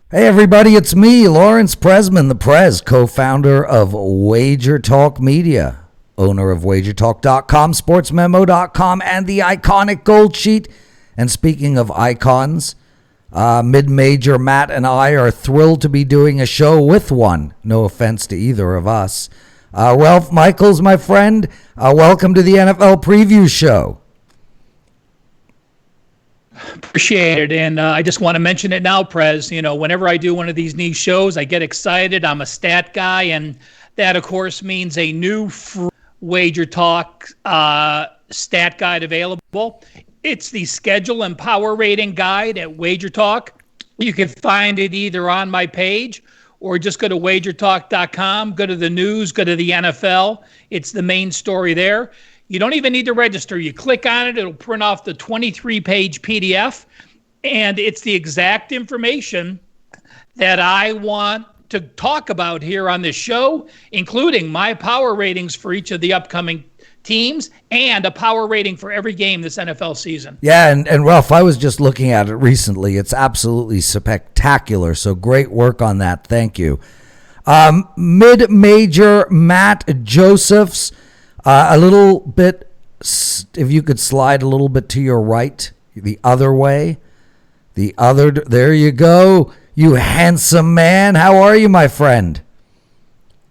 Hey everybody, it's me, Lawrence Presman, the Prez, co-founder of WagerTalk Media, owner of WagerTalk.com, SportsMemo.com, and the iconic Gold Sheet. And speaking of icons, mid-major Matt and I are thrilled to be doing a show with one. No offense to either of us. Ralph Michaels, my friend, welcome to the NFL Preview Show. Appreciate it. And I just want to mention it now, Prez. You know, whenever I do one of these niche shows, I get excited. I'm a stat guy. And that, of course, means a new free WagerTalk stat guide available. It's the schedule and power rating guide at WagerTalk. You can find it either on my page or just go to WagerTalk.com, go to the news, go to the NFL. It's the main story there. You don't even need to register. You click on it, it'll print off the 23-page PDF, and it's the exact information that I want to talk about here on this show, including my power ratings for each of the upcoming teams and a power rating for every game this NFL season. Yeah, and Ralph, I was just looking at it recently. It's absolutely spectacular, so great work on that. Thank you. Mid-major Matt Josephs. A little bit, if you could slide a little bit to your right, the other way, there you go. You handsome man. How are you, my friend?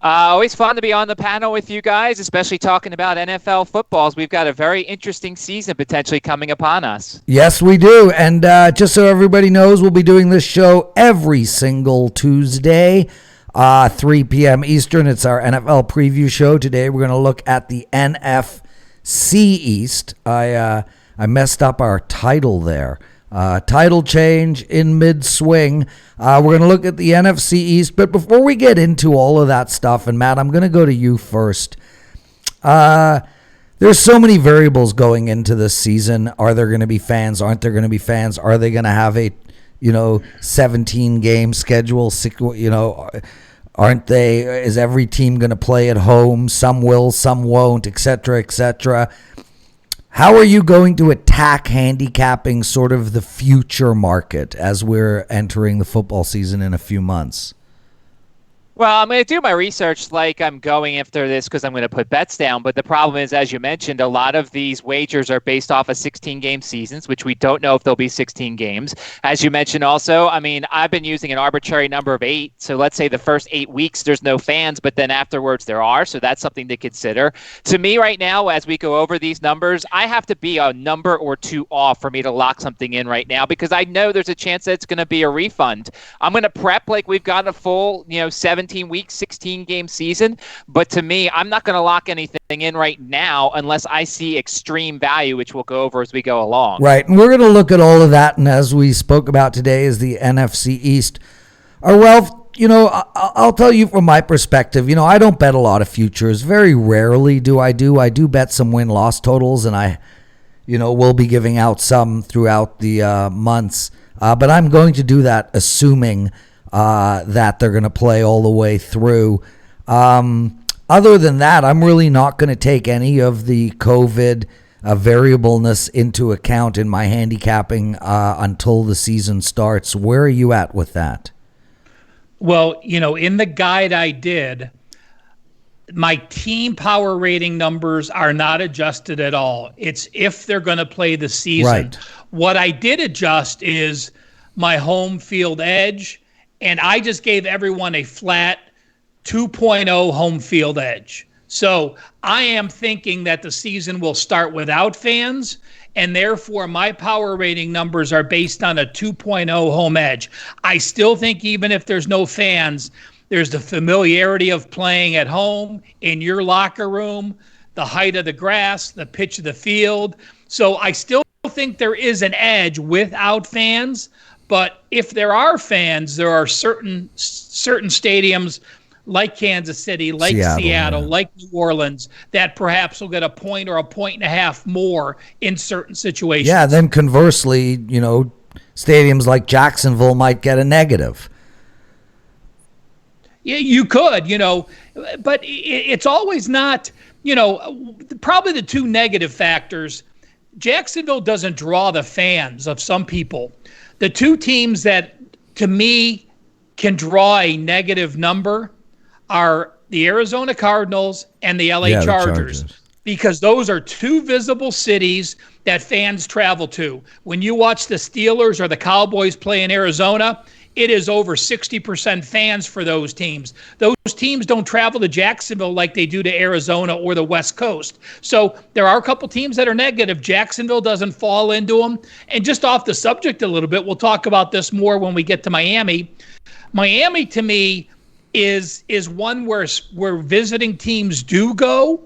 Always fun to be on the panel with you guys, especially talking about NFL footballs. We've got a very interesting season potentially coming upon us. Yes, we do. And just so everybody knows, we'll be doing this show every single Tuesday. 3 p.m. Eastern. It's our NFL preview show. Today we're going to look at the NFC East. I messed up our title there. Title change in mid-swing. We're going to look at the NFC East. But before we get into all of that stuff, and Matt, I'm going to go to you first. There's so many variables going into this season. Are there going to be fans? Aren't there going to be fans? Are they going to have a 17-game schedule? Aren't they? Is every team going to play at home? Some will, some won't, et cetera, et cetera. How are you going to attack handicapping sort of the future market as we're entering the football season in a few months? Well, I'm going to do my research like I'm going after this because I'm going to put bets down. But the problem is, as you mentioned, a lot of these wagers are based off of 16-game seasons, which we don't know if there'll be 16 games. As you mentioned also, I've been using an arbitrary number of 8. So let's say the first 8 weeks, there's no fans, but then afterwards there are. So that's something to consider. To me right now, as we go over these numbers, I have to be a number or 2 off for me to lock something in right now because I know there's a chance that it's going to be a refund. I'm going to prep like we've got a full, 17-week, 16-game season. But to me, I'm not going to lock anything in right now unless I see extreme value, which we'll go over as we go along. Right. And we're going to look at all of that. And as we spoke about today is the NFC East. Ralph, I'll tell you from my perspective, I don't bet a lot of futures. Very rarely do. I do bet some win-loss totals, and I will be giving out some throughout the months. But I'm going to do that assuming that they're going to play all the way through. Other than that, I'm really not going to take any of the COVID variableness into account in my handicapping until the season starts. Where are you at with that? Well, in the guide I did, my team power rating numbers are not adjusted at all. It's if they're going to play the season. Right. What I did adjust is my home field edge, and I just gave everyone a flat 2.0 home field edge. So I am thinking that the season will start without fans, and therefore my power rating numbers are based on a 2.0 home edge. I still think even if there's no fans, there's the familiarity of playing at home, in your locker room, the height of the grass, the pitch of the field. So I still think there is an edge without fans. But if there are fans, there are certain stadiums like Kansas City, like Seattle, like New Orleans, that perhaps will get a point or a point and a half more in certain situations. Yeah, then conversely, stadiums like Jacksonville might get a negative. Yeah, you could, but it's always not, probably the 2 negative factors. Jacksonville doesn't draw the fans of some people. The 2 teams that, to me, can draw a negative number are the Arizona Cardinals and the LA Chargers. Because those are two visible cities that fans travel to. When you watch the Steelers or the Cowboys play in Arizona, it is over 60% fans for those teams. Those teams don't travel to Jacksonville like they do to Arizona or the West Coast. So there are a couple teams that are negative. Jacksonville doesn't fall into them. And just off the subject a little bit, we'll talk about this more when we get to Miami. Miami, to me, is one where visiting teams do go.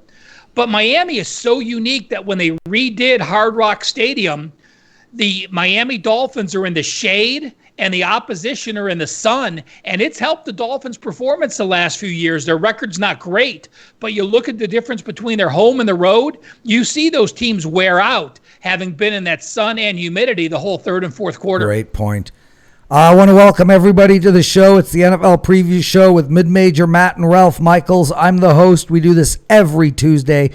But Miami is so unique that when they redid Hard Rock Stadium, the Miami Dolphins are in the shade and the opposition are in the sun. And it's helped the Dolphins' performance the last few years. Their record's not great, but you look at the difference between their home and the road, you see those teams wear out, having been in that sun and humidity the whole third and fourth quarter. Great point. I want to welcome everybody to the show. It's the NFL Preview Show with Mid-Major Matt and Ralph Michaels. I'm the host. We do this every Tuesday,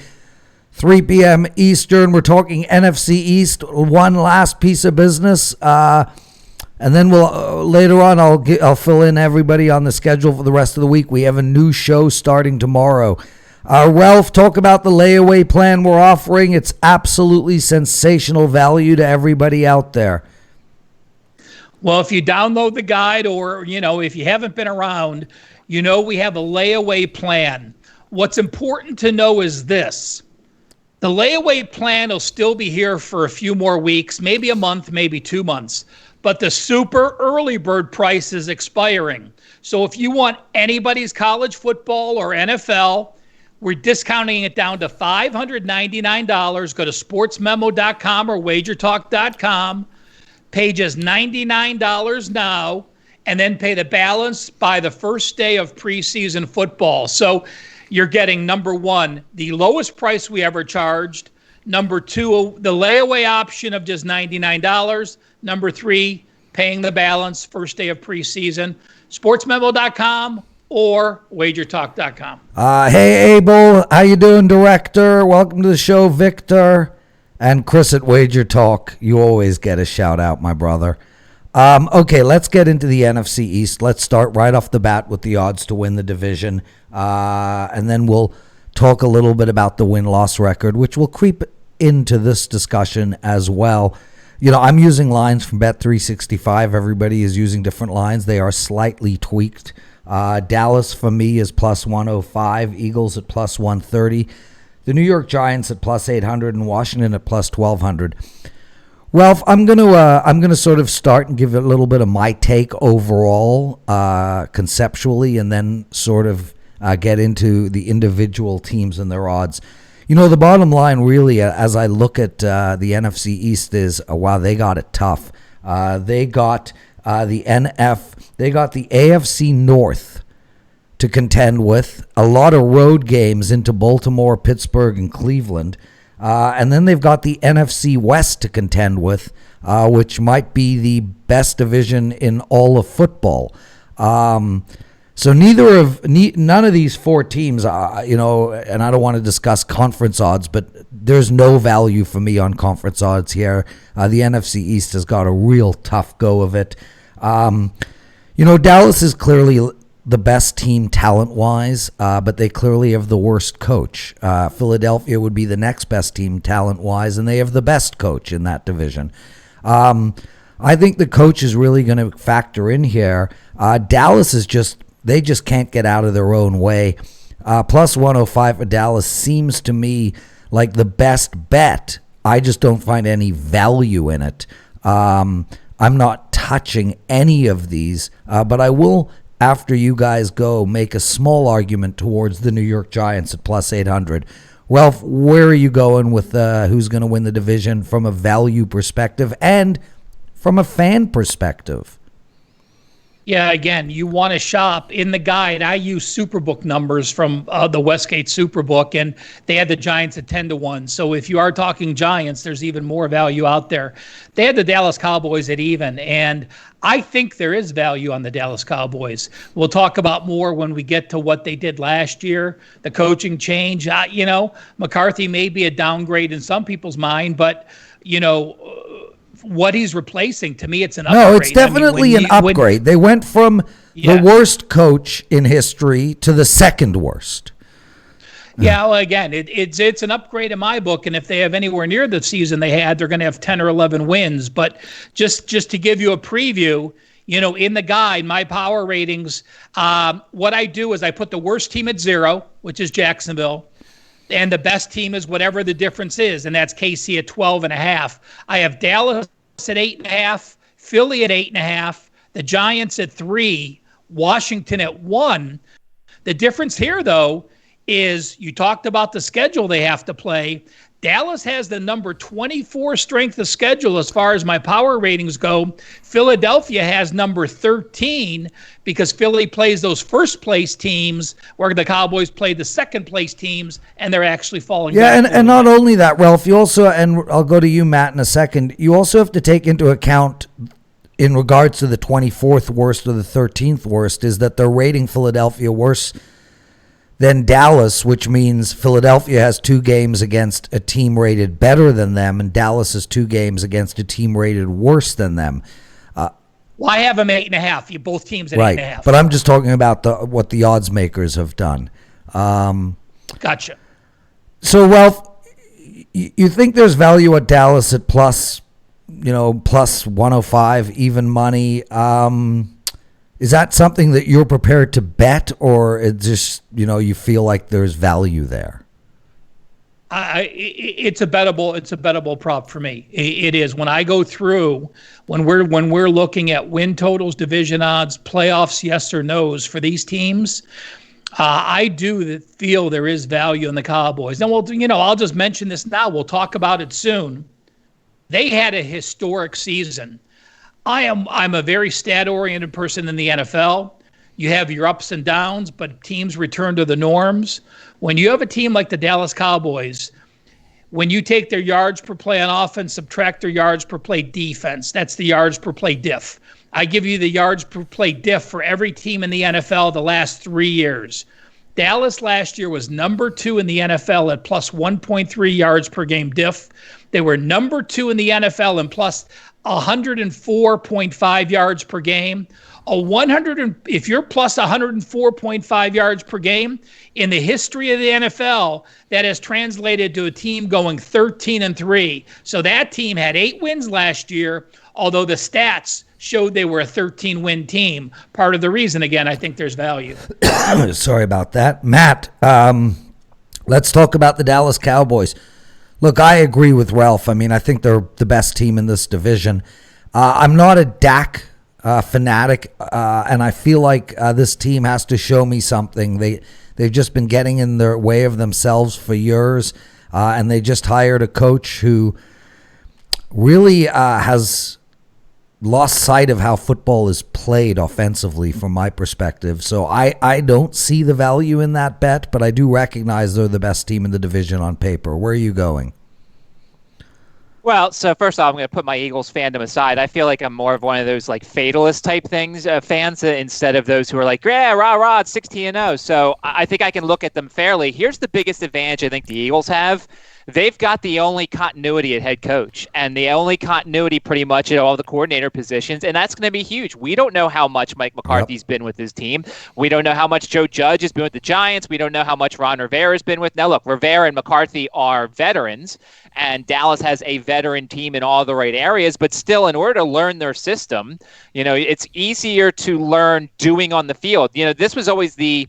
3 p.m. Eastern. We're talking NFC East, one last piece of business. And then we'll later on, I'll fill in everybody on the schedule for the rest of the week. We have a new show starting tomorrow. Ralph, talk about the layaway plan we're offering. It's absolutely sensational value to everybody out there. Well, if you download the guide or, if you haven't been around, we have a layaway plan. What's important to know is this. The layaway plan will still be here for a few more weeks, maybe a month, maybe 2 months. But the super early bird price is expiring. So if you want anybody's college football or NFL, we're discounting it down to $599. Go to sportsmemo.com or wagertalk.com. Pay just $99 now, and then pay the balance by the first day of preseason football. So you're getting, number one, the lowest price we ever charged. Number two, the layaway option of just $99. Number three, paying the balance first day of preseason. Sportsmemo.com or wagertalk.com. Hey, Abel. How you doing, Director? Welcome to the show, Victor. And Chris at Wager Talk, you always get a shout out, my brother. Okay, let's get into the NFC East. Let's start right off the bat with the odds to win the division. And then we'll talk a little bit about the win-loss record, which will creep into this discussion as well. I'm using lines from Bet365. Everybody is using different lines. They are slightly tweaked. Dallas, for me, is plus 105. Eagles at plus 130. The New York Giants at plus 800 and Washington at plus 1200. Ralph, I'm gonna sort of start and give a little bit of my take overall, conceptually, and then sort of get into the individual teams and their odds. The bottom line really, as I look at the NFC East, is wow, they got it tough. They got the AFC North to contend with, a lot of road games into Baltimore, Pittsburgh, and Cleveland. And then they've got the NFC West to contend with, which might be the best division in all of football. So none of these four teams, and I don't want to discuss conference odds, but there's no value for me on conference odds here. The NFC East has got a real tough go of it. Dallas is clearly the best team talent-wise, but they clearly have the worst coach. Philadelphia would be the next best team talent-wise, and they have the best coach in that division. I think the coach is really going to factor in here. Dallas they just can't get out of their own way. Plus 105 for Dallas seems to me like the best bet. I just don't find any value in it. I'm not touching any of these, but I will, after you guys go, make a small argument towards the New York Giants at plus 800. Ralph, where are you going with who's going to win the division from a value perspective and from a fan perspective? Yeah, again, you want to shop in the guide. I use Superbook numbers from the Westgate Superbook, and they had the Giants at 10-1. So if you are talking Giants, there's even more value out there. They had the Dallas Cowboys at even, and I think there is value on the Dallas Cowboys. We'll talk about more when we get to what they did last year, the coaching change. McCarthy may be a downgrade in some people's mind, but, what he's replacing, to me, it's an upgrade. No, it's definitely an upgrade. They went from the worst coach in history to the second worst. Yeah, well, again, it's an upgrade in my book, and if they have anywhere near the season they had, they're going to have 10 or 11 wins. But just to give you a preview, in the guide, my power ratings, what I do is I put the worst team at 0, which is Jacksonville, and the best team is whatever the difference is, and that's KC at 12.5. I have Dallas at 8.5, Philly at 8.5, the Giants at 3, Washington at 1. The difference here, though, is you talked about the schedule they have to play. Dallas has the number 24 strength of schedule as far as my power ratings go. Philadelphia has number 13 because Philly plays those first place teams where the Cowboys play the second place teams, and they're actually falling back. Yeah, and not only that, Ralph, you also, and I'll go to you, Matt, in a second, you also have to take into account in regards to the 24th worst or the 13th worst is that they're rating Philadelphia worse than Dallas, which means Philadelphia has 2 games against a team rated better than them, and Dallas has 2 games against a team rated worse than them. Well, I have them 8.5. Both teams at 8.5. But I'm just talking about what the odds makers have done. Gotcha. So, Ralph, you think there's value at Dallas at plus 105, even money? Is that something that you're prepared to bet, or it just, you feel like there's value there? It's a bettable prop for me. It is. When I go through, when we're looking at win totals, division odds, playoffs, yes or no's for these teams, I do feel there is value in the Cowboys. And I'll just mention this now. We'll talk about it soon. They had a historic season. I'm a very stat-oriented person in the NFL. You have your ups and downs, but teams return to the norms. When you have a team like the Dallas Cowboys, when you take their yards per play on offense, subtract their yards per play defense, that's the yards per play diff. I give you the yards per play diff for every team in the NFL the last 3 years. Dallas last year was number 2 in the NFL at plus 1.3 yards per game diff. They were number 2 in the NFL in plus 104.5 yards per game. If you're plus 104.5 yards per game in the history of the NFL, that has translated to a team going 13-3. So that team had 8 wins last year, although the stats showed they were a 13-win team. Part of the reason, again, I think there's value. Sorry about that. Matt, let's talk about the Dallas Cowboys. Look, I agree with Ralph. I mean, I think they're the best team in this division. I'm not a Dak fanatic, and I feel like this team has to show me something. They've just been getting in their way of themselves for years, and they just hired a coach who really has lost sight of how football is played offensively from my perspective. So I don't see the value in that bet, but I do recognize they're the best team in the division on paper. Where are you going? Well, so first off, I'm going to put my Eagles fandom aside. I feel like I'm more of one of those like fatalist type fans instead of those who are like, yeah, rah, rah, it's 16-0. So I think I can look at them fairly. Here's the biggest advantage I think the Eagles have. They've got the only continuity at head coach and the only continuity pretty much at all the coordinator positions, and that's going to be huge. We don't know how much Mike McCarthy's been with his team. We don't know how much Joe Judge has been with the Giants. We don't know how much Ron Rivera has been with. Now, look, Rivera and McCarthy are veterans, and Dallas has a veteran team in all the right areas, but still, in order to learn their system, it's easier to learn doing on the field. This was always the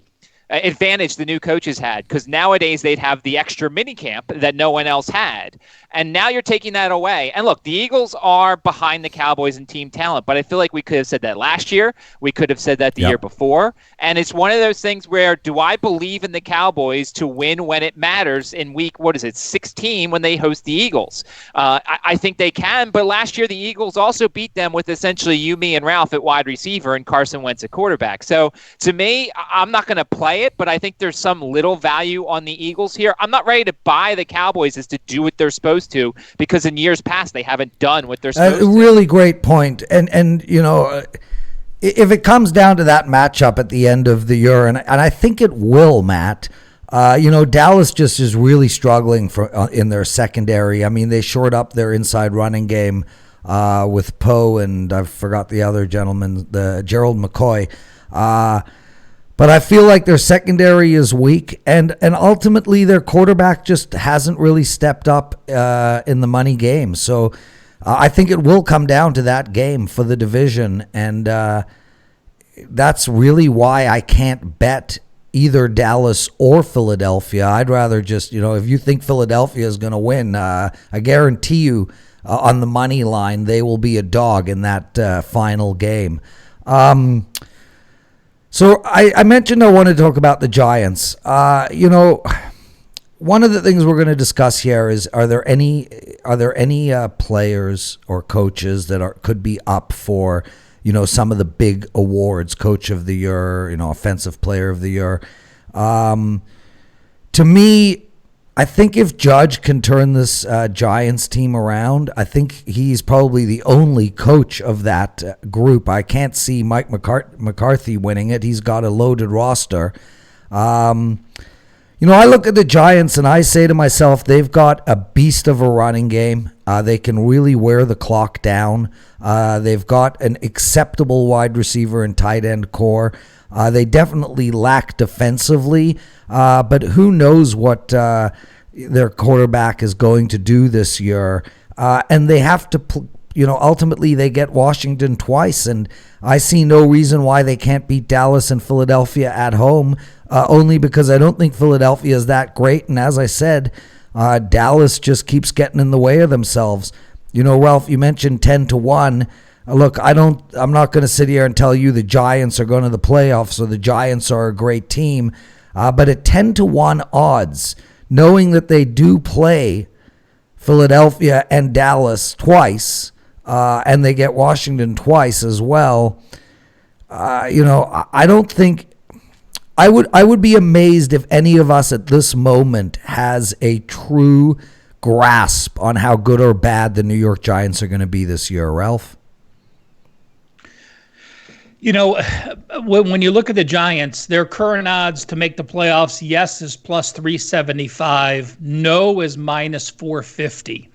advantage the new coaches had, because nowadays they'd have the extra mini camp that no one else had. And now you're taking that away. And look, the Eagles are behind the Cowboys in team talent, but I feel like we could have said that last year. We could have said that the year before. And it's one of those things where, do I believe in the Cowboys to win when it matters in week, 16 when they host the Eagles? I think they can, but last year the Eagles also beat them with essentially you, me, and Ralph at wide receiver and Carson Wentz at quarterback. So to me, I'm not going to play it, but I think there's some little value on the Eagles here. I'm not ready to buy the Cowboys as to do what they're supposed to, because in years past they haven't done what they're supposed to. Really great point. And if it comes down to that matchup at the end of the year, and I think it will, Matt, Dallas just is really struggling in their secondary. I mean, they shored up their inside running game with Poe and I forgot the other gentleman, the Gerald McCoy. But I feel like their secondary is weak, and ultimately their quarterback just hasn't really stepped up in the money game. So I think it will come down to that game for the division, and that's really why I can't bet either Dallas or Philadelphia. I'd rather just, if you think Philadelphia is going to win, I guarantee you on the money line they will be a dog in that final game. So I mentioned I wanted to talk about the Giants. One of the things we're going to discuss here is are there any players or coaches that could be up for some of the big awards, Coach of the Year, Offensive Player of the Year. To me, I think if Judge can turn this Giants team around, I think he's probably the only coach of that group. I can't see Mike McCarthy winning it. He's got a loaded roster. I look at the Giants and I say to myself, they've got a beast of a running game. They can really wear the clock down. They've got an acceptable wide receiver and tight end core. They definitely lack defensively, but who knows what their quarterback is going to do this year. And they have to, ultimately they get Washington twice, and I see no reason why they can't beat Dallas and Philadelphia at home, only because I don't think Philadelphia is that great. And as I said, Dallas just keeps getting in the way of themselves. Ralph, you mentioned 10-1. Look, I'm not going to sit here and tell you the Giants are going to the playoffs or the Giants are a great team. But at 10-1 odds, knowing that they do play Philadelphia and Dallas twice, and they get Washington twice as well, I don't think I would be amazed if any of us at this moment has a true grasp on how good or bad the New York Giants are going to be this year, Ralph. When you look at the Giants, their current odds to make the playoffs, yes, is plus 375. No is minus 450.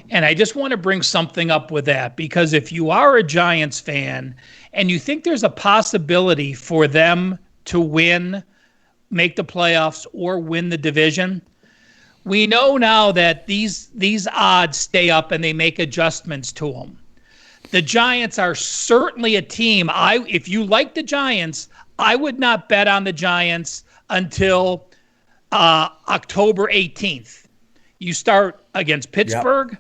And I just want to bring something up with that, because if you are a Giants fan and you think there's a possibility for them to win, make the playoffs, or win the division, we know now that these odds stay up and they make adjustments to them. The Giants are certainly a team. If you like the Giants, I would not bet on the Giants until October 18th. You start against Pittsburgh,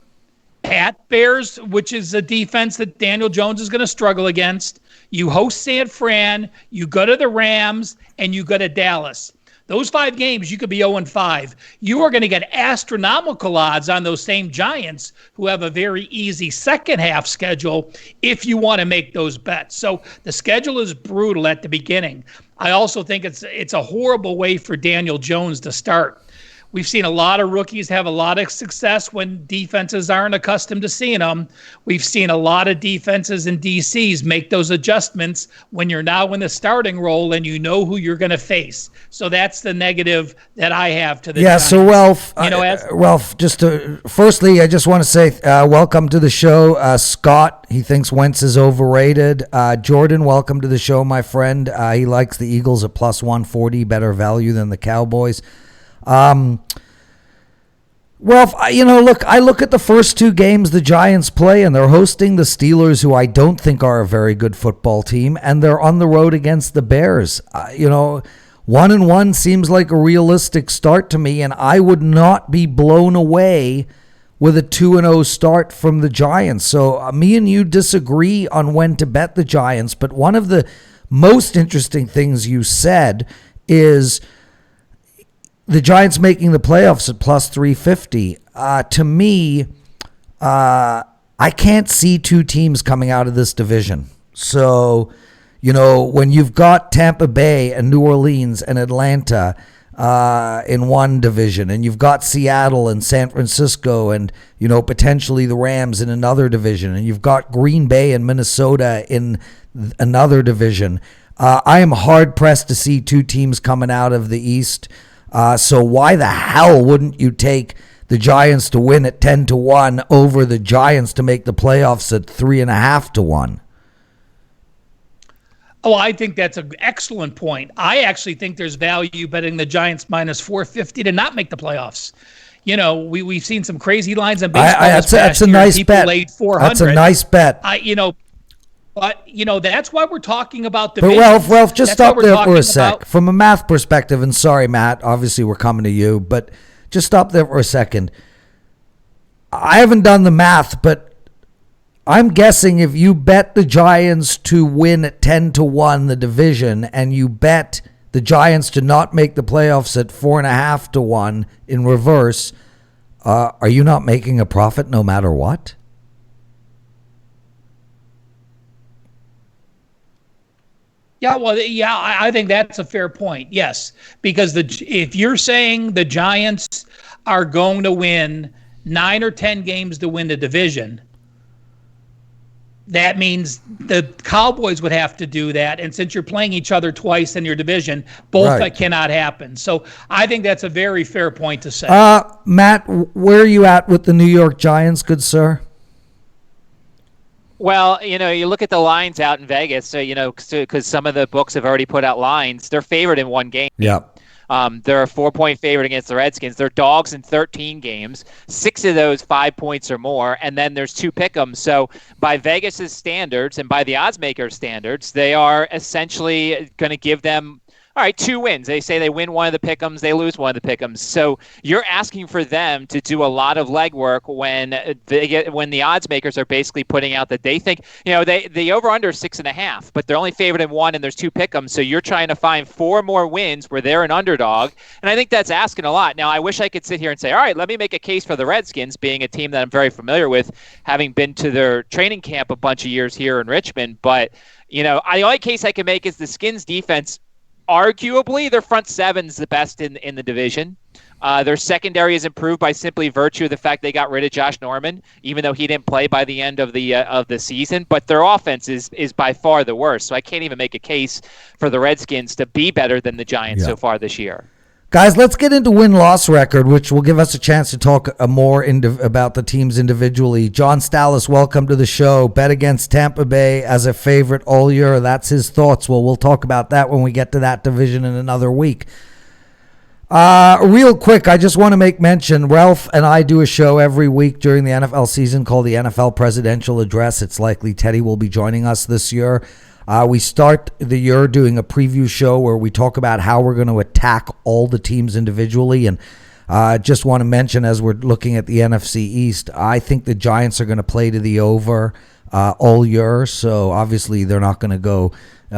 at Bears, which is a defense that Daniel Jones is going to struggle against. You host San Fran, you go to the Rams, and you go to Dallas. Those 5 games, you could be 0-5. You are going to get astronomical odds on those same Giants, who have a very easy second half schedule, if you want to make those bets. So the schedule is brutal at the beginning. I also think it's a horrible way for Daniel Jones to start. We've seen a lot of rookies have a lot of success when defenses aren't accustomed to seeing them. We've seen a lot of defenses and DCs make those adjustments when you're now in the starting role and you know who you're going to face. So that's the negative that I have to the Giants. So Ralph, firstly, I just want to say welcome to the show. Scott, he thinks Wentz is overrated. Jordan, welcome to the show, my friend. He likes the Eagles at plus 140, better value than the Cowboys. Ralph, I look at the first 2 games the Giants play, and they're hosting the Steelers, who I don't think are a very good football team, and they're on the road against the Bears. 1-1 seems like a realistic start to me, and I would not be blown away with a 2-0 start from the Giants. So me and you disagree on when to bet the Giants, but one of the most interesting things you said is the Giants making the playoffs at plus 350. To me, I can't see 2 teams coming out of this division. So, when you've got Tampa Bay and New Orleans and Atlanta in one division, and you've got Seattle and San Francisco and, potentially the Rams in another division, and you've got Green Bay and Minnesota in another division, I am hard-pressed to see 2 teams coming out of the East. So why the hell wouldn't you take the Giants to win at 10-1 over the Giants to make the playoffs at 3.5-1. Oh, I think that's an excellent point. I actually think there's value betting the Giants minus 450 to not make the playoffs. You know, we've seen some crazy lines in baseball. That's a nice bet. Laid 400. That's a nice bet. But that's why we're talking about divisions. But Ralph, just stop there for a sec. From a math perspective, and sorry, Matt, obviously we're coming to you, but just stop there for a second. I haven't done the math, but I'm guessing if you bet the Giants to win at 10-1 the division, and you bet the Giants to not make the playoffs at 4.5-1 in reverse, are you not making a profit no matter what? Yeah, well, yeah, I think that's a fair point. Yes, because if you're saying the Giants are going to win 9 or 10 games to win the division, that means the Cowboys would have to do that. And since you're playing each other twice in your division, both that cannot happen. So I think that's a very fair point to say. Matt, where are you at with the New York Giants, good sir? Well, you look at the lines out in Vegas, so, because some of the books have already put out lines, they're favored in one game. Yeah. They're a 4-point favorite against the Redskins. They're dogs in 13 games, 6 of those 5 points or more, and then there's 2 pick'ems. So by Vegas's standards and by the odds maker standards, they are essentially going to give them, all right, 2 wins. They say they win one of the pick'ems, they lose one of the pick'ems. So you're asking for them to do a lot of legwork when the odds makers are basically putting out that they think, the over/under is 6.5, but they're only favored in 1 and there's 2 pick'ems. So you're trying to find 4 more wins where they're an underdog, and I think that's asking a lot. Now, I wish I could sit here and say, all right, let me make a case for the Redskins, being a team that I'm very familiar with, having been to their training camp a bunch of years here in Richmond. But the only case I can make is the Skins defense. Arguably, their front seven's the best in the division. Their secondary is improved by simply virtue of the fact they got rid of Josh Norman, even though he didn't play by the end of the season. But their offense is by far the worst. So I can't even make a case for the Redskins to be better than the Giants so far this year. Guys, let's get into win-loss record, which will give us a chance to talk more about the teams individually. John Stallis, welcome to the show. Bet against Tampa Bay as a favorite all year. That's his thoughts. Well, we'll talk about that when we get to that division in another week. Real quick, I just want to make mention, Ralph and I do a show every week during the NFL season called the NFL Presidential Address. It's likely Teddy will be joining us this year. We start the year doing a preview show where we talk about how we're going to attack all the teams individually. And just want to mention, as we're looking at the NFC East, I think the Giants are going to play to the over all year. So obviously they're not going to go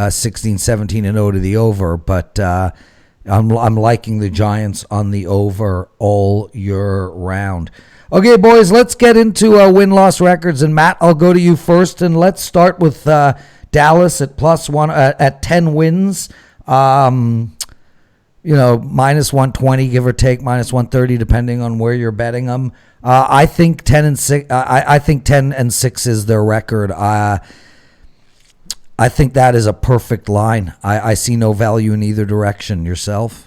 16, 17 and 0 to the over. But I'm liking the Giants on the over all year round. Okay, boys, let's get into win-loss records. And Matt, I'll go to you first. And let's start with Dallas at +1 at 10 wins, minus 120, give or take, minus 130, depending on where you're betting them. I think 10-6. I think 10-6 is their record. I think that is a perfect line. I see no value in either direction. Yourself?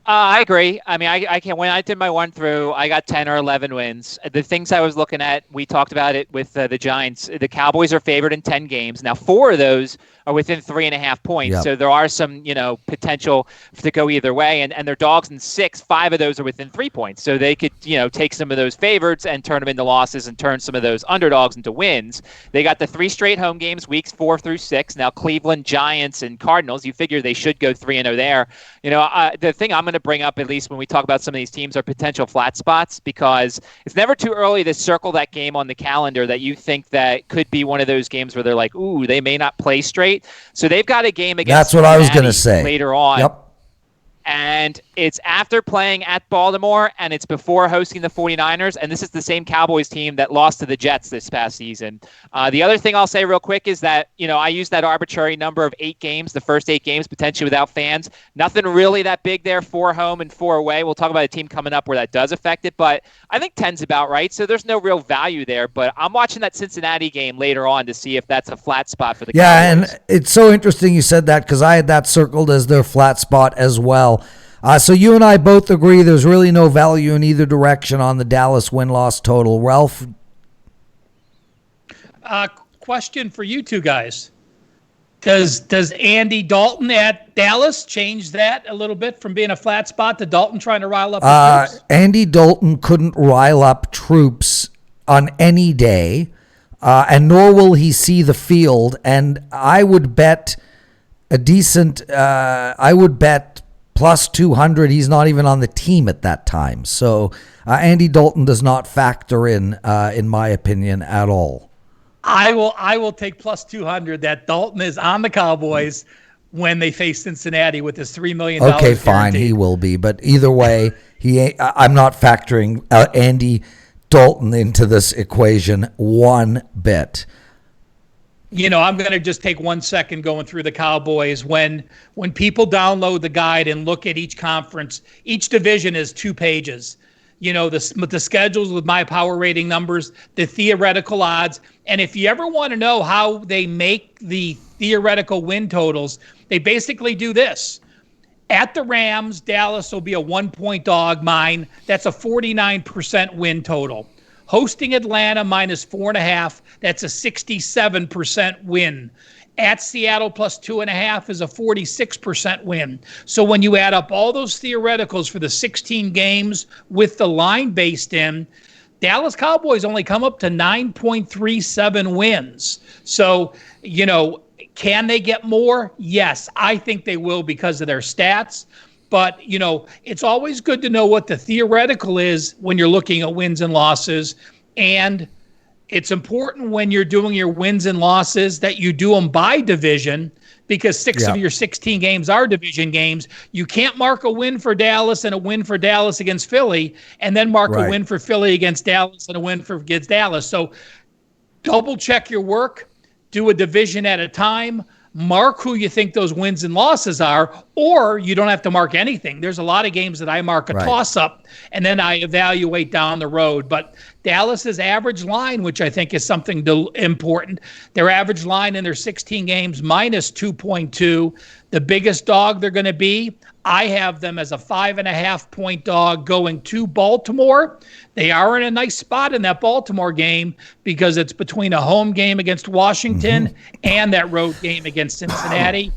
I agree. I mean, I can. When I did my run through, I got 10 or 11 wins. The things I was looking at, we talked about it with the Giants. The Cowboys are favored in 10 games. Now, 4 of those are within 3.5 points. Yep. So there are some, potential to go either way. And they're dogs in 6. 5 of those are within 3 points. So they could, take some of those favorites and turn them into losses and turn some of those underdogs into wins. They got the 3 straight home games, weeks 4 through 6. Now, Cleveland, Giants, and Cardinals, you figure they should go 3-0 there. The thing I'm going to bring up, at least when we talk about some of these teams, are potential flat spots, because it's never too early to circle that game on the calendar that you think that could be one of those games where they're like, ooh, they may not play straight. So they've got a game against That's what I was going to say later on. Yep. And it's after playing at Baltimore, and it's before hosting the 49ers. And this is the same Cowboys team that lost to the Jets this past season. The other thing I'll say real quick is that, I used that arbitrary number of 8 games, the first 8 games, potentially without fans. Nothing really that big there, 4 home and 4 away. We'll talk about a team coming up where that does affect it. But I think 10's about right. So there's no real value there. But I'm watching that Cincinnati game later on to see if that's a flat spot for the Cowboys. And it's so interesting you said that, because I had that circled as their flat spot as well. So you and I both agree there's really no value in either direction on the Dallas win-loss total. Ralph? Question for you two guys. Does Andy Dalton at Dallas change that a little bit from being a flat spot to Dalton trying to rile up his troops? Andy Dalton couldn't rile up troops on any day, and nor will he see the field. And I would bet plus 200. He's not even on the team at that time. So Andy Dalton does not factor in my opinion, at all. I will take plus 200 that Dalton is on the Cowboys when they face Cincinnati with his $3 million. Okay, fine, guaranteed. he will be. But either way, I'm not factoring Andy Dalton into this equation one bit. I'm going to just take 1 second going through the Cowboys. When people download the guide and look at each conference, each division is 2 pages. The schedules with my power rating numbers, the theoretical odds. And if you ever want to know how they make the theoretical win totals, they basically do this. At the Rams, Dallas will be a 1-point dog. Mine, that's a 49% win total. Hosting Atlanta minus 4.5, that's a 67% win. At Seattle plus 2.5 is a 46% win. So when you add up all those theoreticals for the 16 games with the line based in, Dallas Cowboys only come up to 9.37 wins. So, can they get more? Yes, I think they will because of their stats. But, it's always good to know what the theoretical is when you're looking at wins and losses. And it's important when you're doing your wins and losses that you do them by division, because 6 of your 16 games are division games. You can't mark a win for Dallas and a win for Dallas against Philly, and then mark a win for Philly against Dallas and a win against Dallas. So double check your work, do a division at a time, mark who you think those wins and losses are, or you don't have to mark anything. There's a lot of games that I mark a toss-up, and then I evaluate down the road. But Dallas's average line, which I think is something important, their average line in their 16 games, minus 2.2. The biggest dog they're going to be, I have them as a 5.5-point dog going to Baltimore. They are in a nice spot in that Baltimore game because it's between a home game against Washington and that road game against Cincinnati.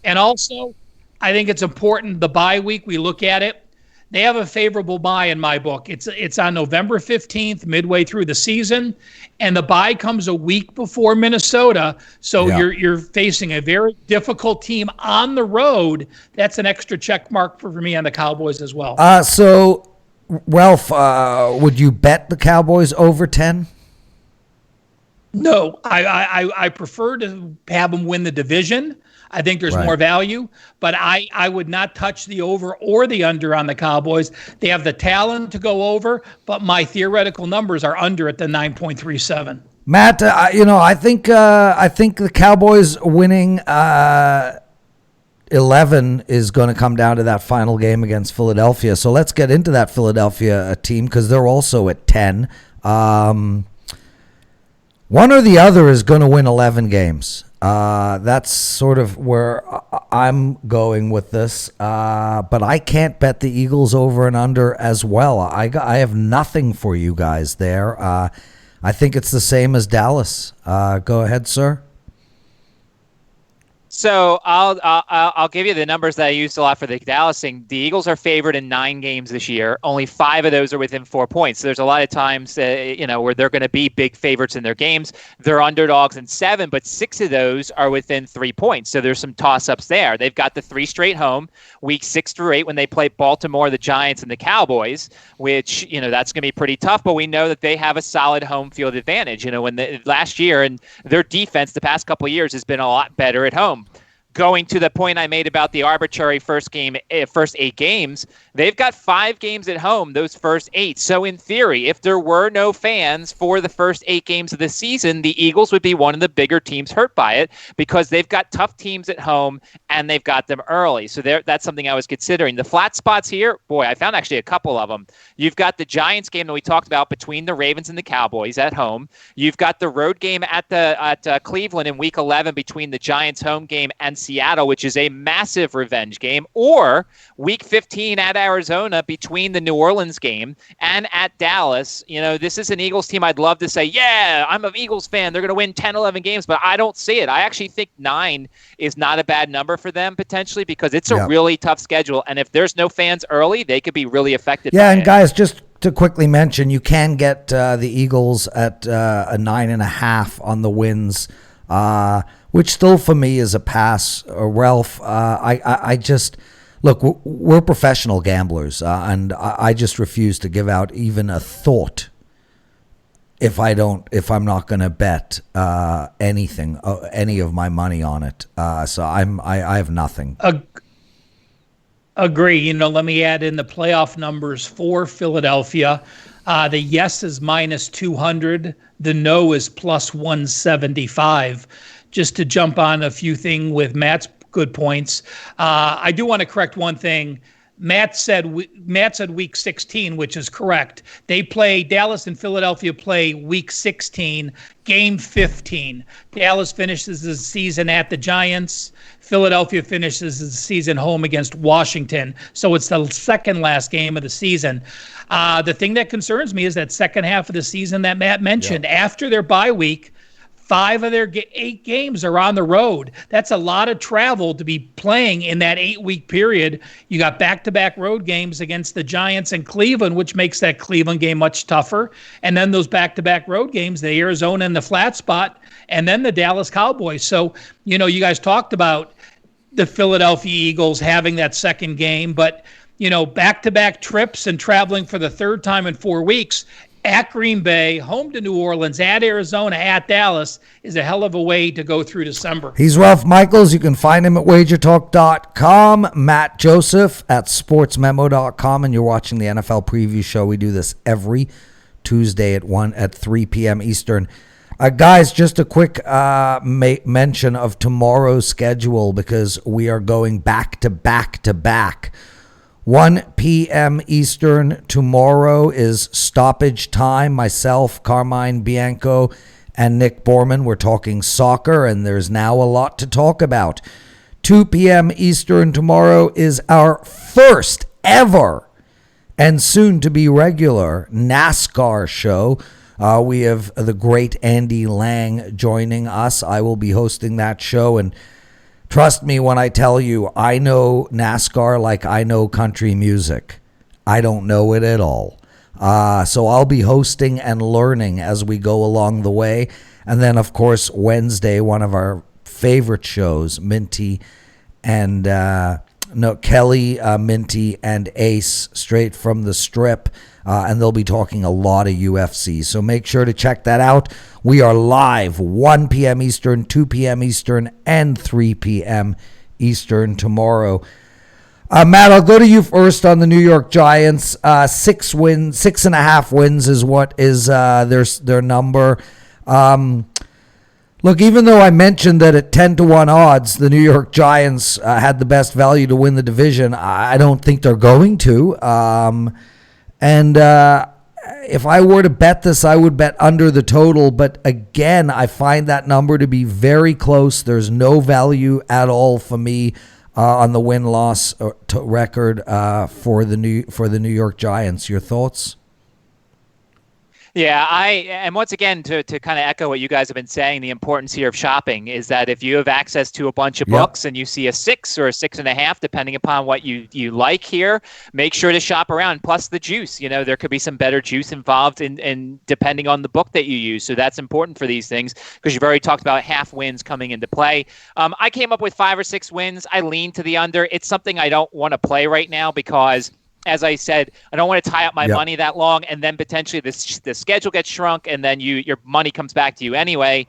And also, I think it's important, the bye week, we look at it. They have a favorable bye in my book. It's on November 15th, midway through the season, and the bye comes a week before Minnesota. So you're facing a very difficult team on the road. That's an extra check mark for me on the Cowboys as well. So, Ralph, would you bet the Cowboys over 10? No, I prefer to have them win the division. I think there's more value, but I would not touch the over or the under on the Cowboys. They have the talent to go over, but my theoretical numbers are under at the 9.37. Matt, I think the Cowboys winning 11 is going to come down to that final game against Philadelphia. So let's get into that Philadelphia team because they're also at 10. One or the other is going to win 11 games. That's sort of where I'm going with this. But I can't bet the Eagles over and under as well. I have nothing for you guys there. I think it's the same as Dallas. Go ahead, sir. So I'll give you the numbers that I used a lot for the Dallas thing. The Eagles are favored in 9 games this year. Only 5 of those are within 4 points. So there's a lot of times, where they're going to be big favorites in their games. They're underdogs in 7, but 6 of those are within 3 points. So there's some toss-ups there. They've got the 3 straight home, week 6 through 8, when they play Baltimore, the Giants, and the Cowboys, which, that's going to be pretty tough. But we know that they have a solid home field advantage. Last year, and their defense the past couple of years has been a lot better at home. Going to the point I made about the arbitrary first 8 games, they've got 5 games at home, those first 8. So in theory, if there were no fans for the first 8 games of the season, the Eagles would be one of the bigger teams hurt by it because they've got tough teams at home and they've got them early. So that's something I was considering. The flat spots here, boy, I found actually a couple of them. You've got the Giants game that we talked about between the Ravens and the Cowboys at home. You've got the road game at Cleveland in week 11 between the Giants home game and Seattle, which is a massive revenge game, or week 15 at Arizona between the New Orleans game and at Dallas. This is an Eagles team I'd love to say, yeah, I'm an Eagles fan. They're going to win 10, 11 games, but I don't see it. I actually think 9 is not a bad number for them potentially because it's a really tough schedule. And if there's no fans early, they could be really affected by and it. Guys, just to quickly mention, you can get the Eagles at a 9.5 on the wins, which still for me is a pass. Ralph, I just look. We're professional gamblers, and I just refuse to give out even a thought if I'm not going to bet anything, any of my money on it. So I have nothing. Agree. Let me add in the playoff numbers for Philadelphia. The yes is -200. The no is +175. Just to jump on a few things with Matt's good points. I do want to correct one thing. Matt said week 16, which is correct. Dallas and Philadelphia play week 16, game 15. Dallas finishes the season at the Giants. Philadelphia finishes the season home against Washington. So it's the second last game of the season. The thing that concerns me is that second half of the season that Matt mentioned. After their bye week, 5 of their 8 games are on the road. That's a lot of travel to be playing in that 8-week period. You got back-to-back road games against the Giants and Cleveland, which makes that Cleveland game much tougher. And then those back-to-back road games, the Arizona and the flat spot, and then the Dallas Cowboys. So, you guys talked about the Philadelphia Eagles having that second game, but, back-to-back trips and traveling for the third time in 4 weeks at Green Bay, home to New Orleans, at Arizona, at Dallas is a hell of a way to go through December. He's Ralph Michaels. You can find him at WagerTalk.com. Matt Joseph at SportsMemo.com. And you're watching the NFL Preview Show. We do this every Tuesday at 3 p.m. Eastern. Guys, just a quick mention of tomorrow's schedule because we are going back to back to back. 1 p.m. Eastern tomorrow is stoppage time. Myself, Carmine Bianco, and Nick Borman. We're talking soccer, and there's now a lot to talk about. 2 p.m. Eastern tomorrow is our first ever and soon to be regular NASCAR show. We have the great Andy Lang joining us. I will be hosting that show, and trust me when I tell you, I know NASCAR like I know country music. I don't know it at all. So I'll be hosting and learning as we go along the way. And then, of course, Wednesday, one of our favorite shows, Minty and Kelly, Minty, and Ace, straight from the strip. And they'll be talking a lot of UFC. So make sure to check that out. We are live 1 p.m. Eastern, 2 p.m. Eastern, and 3 p.m. Eastern tomorrow. Matt, I'll go to you first on the New York Giants. 6.5 wins is what is their number. Look, even though I mentioned that at 10-1 odds, the New York Giants had the best value to win the division, I don't think they're going to. And if I were to bet this, I would bet under the total. But again, I find that number to be very close. There's no value at all for me on the win-loss record for the New York Giants. Your thoughts? Yeah, and once again, to kind of echo what you guys have been saying, the importance here of shopping is that if you have access to a bunch of books and you see a 6 or a 6.5, depending upon what you like here, make sure to shop around. Plus the juice, there could be some better juice involved in depending on the book that you use. So that's important for these things because you've already talked about half wins coming into play. I came up with 5 or 6 wins. I lean to the under. It's something I don't want to play right now because, as I said, I don't want to tie up my money that long, and then potentially the schedule gets shrunk, and then your money comes back to you anyway.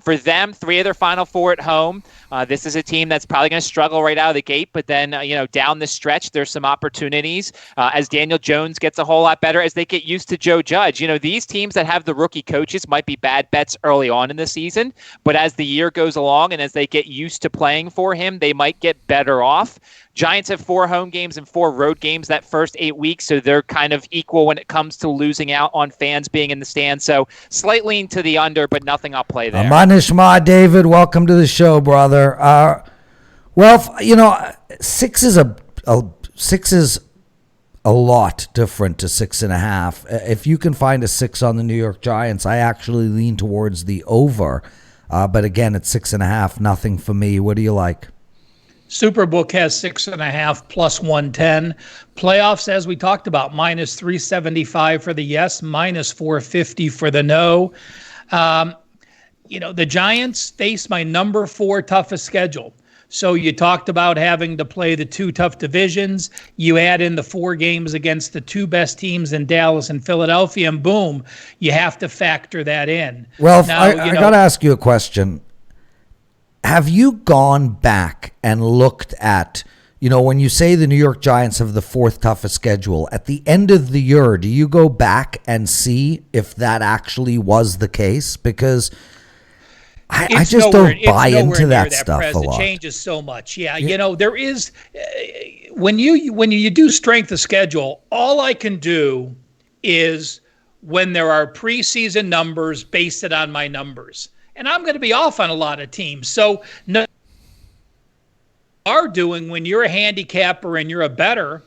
For them, 3 of their final 4 at home. This is a team that's probably going to struggle right out of the gate, but then down the stretch, there's some opportunities as Daniel Jones gets a whole lot better, as they get used to Joe Judge. These teams that have the rookie coaches might be bad bets early on in the season, but as the year goes along and as they get used to playing for him, they might get better off. Giants have 4 home games and 4 road games that first 8 weeks, so they're kind of equal when it comes to losing out on fans being in the stands. So slight lean to the under, but nothing I'll play there. Manishma, David, welcome to the show, brother. Well, six is six is a lot different to 6.5. If you can find a 6 on the New York Giants, I actually lean towards the over. But again, it's 6.5, nothing for me. What do you like? Superbook has 6.5 plus 110. Playoffs, as we talked about, minus 375 for the yes, minus 450 for the no. The Giants face my number 4 toughest schedule. So you talked about having to play the 2 tough divisions. You add in the 4 games against the 2 best teams in Dallas and Philadelphia, and boom, you have to factor that in. Well, now, I got to ask you a question. Have you gone back and looked at, when you say the New York Giants have the 4th toughest schedule, at the end of the year, do you go back and see if that actually was the case? Because I just don't buy into that stuff a lot. It changes so much. Yeah, there is when you do strength of schedule, all I can do is when there are preseason numbers, base it on my numbers. And I'm going to be off on a lot of teams. So are doing when you're a handicapper and you're a bettor,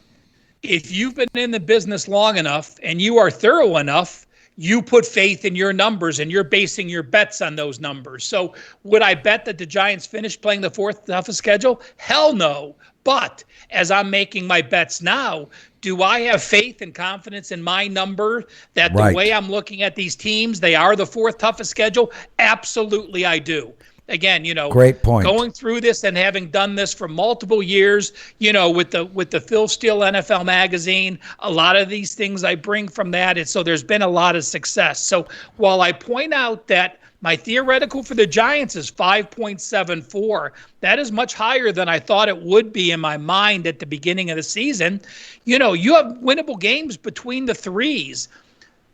if you've been in the business long enough and you are thorough enough, you put faith in your numbers and you're basing your bets on those numbers. So would I bet that the Giants finish playing the 4th toughest schedule? Hell no. But as I'm making my bets now, do I have faith and confidence in my number that the way I'm looking at these teams, they are the 4th toughest schedule? Absolutely, I do. Again, great point. Going through this and having done this for multiple years, with the Phil Steele NFL magazine, a lot of these things I bring from that. So there's been a lot of success. So while I point out that my theoretical for the Giants is 5.74, that is much higher than I thought it would be in my mind at the beginning of the season. You have winnable games between the 3s.